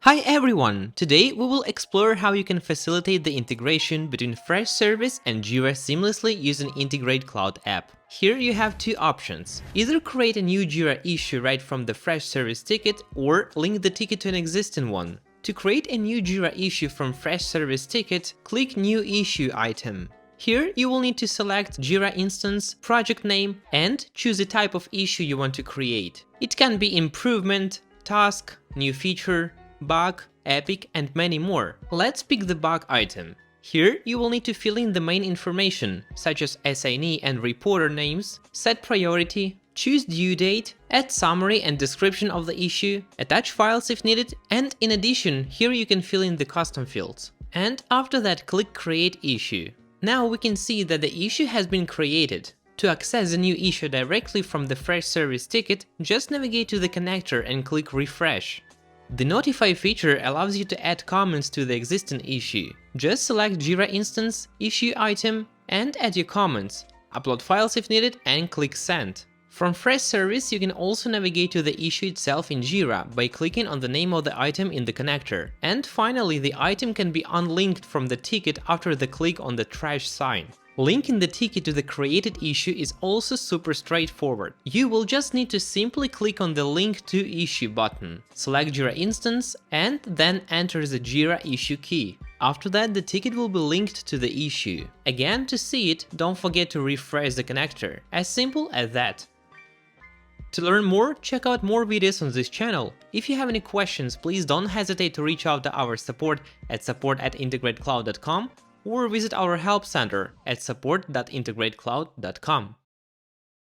Hi everyone! Today we will explore how you can facilitate the integration between Freshservice and Jira seamlessly using IntegrateCloud app. Here you have two options. Either create a new Jira issue right from the Freshservice ticket or link the ticket to an existing one. To create a new Jira issue from Freshservice ticket, click New Issue item. Here you will need to select Jira instance, project name, and choose a type of issue you want to create. It can be improvement, task, new feature, bug, epic, and many more. Let's pick the bug item. Here you will need to fill in the main information, such as assignee and reporter names, set priority, choose due date, add summary and description of the issue, attach files if needed, and in addition, here you can fill in the custom fields. And after that, click Create Issue. Now we can see that the issue has been created. To access the new issue directly from the Freshservice ticket, just navigate to the connector and click Refresh. The Notify feature allows you to add comments to the existing issue. Just select Jira instance, issue item, and add your comments. Upload files if needed and click Send. From Freshservice, you can also navigate to the issue itself in Jira by clicking on the name of the item in the connector. And finally, the item can be unlinked from the ticket after the click on the trash sign. Linking the ticket to the created issue is also super straightforward. You will just need to simply click on the Link to Issue button, select Jira instance, and then enter the Jira issue key. After that, the ticket will be linked to the issue. Again, to see it, don't forget to refresh the connector. As simple as that. To learn more, check out more videos on this channel. If you have any questions, please don't hesitate to reach out to our support at support@integratecloud.com or visit our help center at support.integratecloud.com.